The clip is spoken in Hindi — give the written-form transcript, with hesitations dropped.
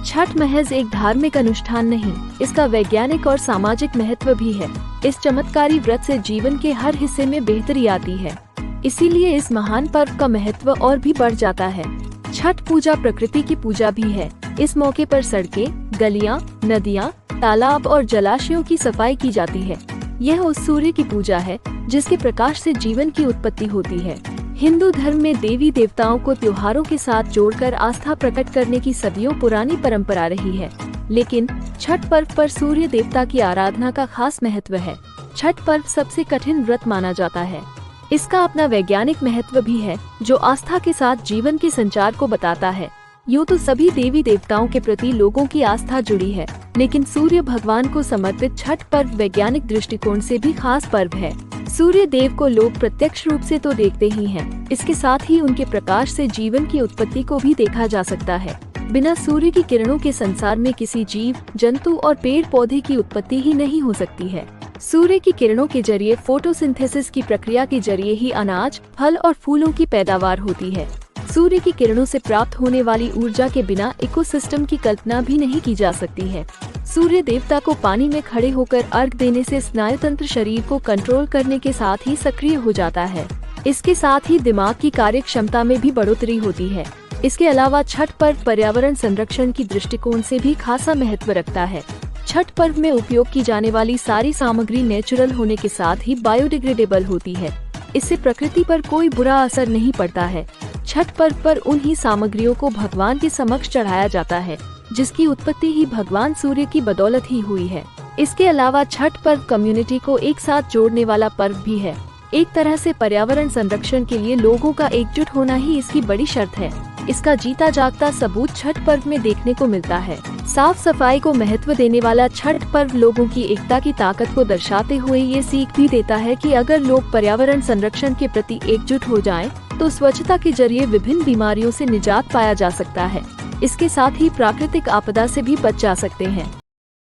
छठ महज एक धार्मिक अनुष्ठान नहीं, इसका वैज्ञानिक और सामाजिक महत्व भी है। इस चमत्कारी व्रत से जीवन के हर हिस्से में बेहतरी आती है, इसीलिए इस महान पर्व का महत्व और भी बढ़ जाता है। छठ पूजा प्रकृति की पूजा भी है। इस मौके पर सड़कें, गलियां, नदियां, तालाब और जलाशयों की सफाई की जाती है। यह उस सूर्य की पूजा है जिसके प्रकाश से जीवन की उत्पत्ति होती है। हिंदू धर्म में देवी देवताओं को त्योहारों के साथ जोड़कर आस्था प्रकट करने की सदियों पुरानी परंपरा रही है, लेकिन छठ पर्व पर सूर्य देवता की आराधना का खास महत्व है। छठ पर्व सबसे कठिन व्रत माना जाता है। इसका अपना वैज्ञानिक महत्व भी है, जो आस्था के साथ जीवन के संचार को बताता है। यूँ तो सभी देवी देवताओं के प्रति लोगों की आस्था जुड़ी है, लेकिन सूर्य भगवान को समर्पित छठ पर्व वैज्ञानिक दृष्टिकोण से भी खास पर्व है। सूर्य देव को लोग प्रत्यक्ष रूप से तो देखते ही हैं, इसके साथ ही उनके प्रकाश से जीवन की उत्पत्ति को भी देखा जा सकता है। बिना सूर्य की किरणों के संसार में किसी जीव, जंतु और पेड़ पौधे की उत्पत्ति ही नहीं हो सकती है। सूर्य की किरणों के जरिए फोटोसिंथेसिस की प्रक्रिया के जरिए ही अनाज, फल और फूलों की पैदावार होती है। सूर्य की किरणों से प्राप्त होने वाली ऊर्जा के बिना इकोसिस्टम की कल्पना भी नहीं की जा सकती है। सूर्य देवता को पानी में खड़े होकर अर्घ देने से स्नायुतंत्र शरीर को कंट्रोल करने के साथ ही सक्रिय हो जाता है। इसके साथ ही दिमाग की कार्य क्षमता में भी बढ़ोतरी होती है। इसके अलावा छठ पर्व पर्यावरण संरक्षण की दृष्टिकोण से भी खासा महत्व रखता है। छठ पर्व में उपयोग की जाने वाली सारी सामग्री नेचुरल होने के साथ ही बायोडिग्रेडेबल होती है। इससे प्रकृति पर कोई बुरा असर नहीं पड़ता है। छठ पर्व पर उन्हीं सामग्रियों को भगवान के समक्ष चढ़ाया जाता है, जिसकी उत्पत्ति ही भगवान सूर्य की बदौलत ही हुई है। इसके अलावा छठ पर्व कम्युनिटी को एक साथ जोड़ने वाला पर्व भी है। एक तरह से पर्यावरण संरक्षण के लिए लोगों का एकजुट होना ही इसकी बड़ी शर्त है। इसका जीता जागता सबूत छठ पर्व में देखने को मिलता है। साफ सफाई को महत्व देने वाला छठ पर्व लोगों की एकता की ताकत को दर्शाते हुए ये सीख भी देता है कि अगर लोग पर्यावरण संरक्षण के प्रति एकजुट हो जाएं, तो स्वच्छता के जरिए विभिन्न बीमारियों से निजात पाया जा सकता है। इसके साथ ही प्राकृतिक आपदा से भी बच जा सकते हैं।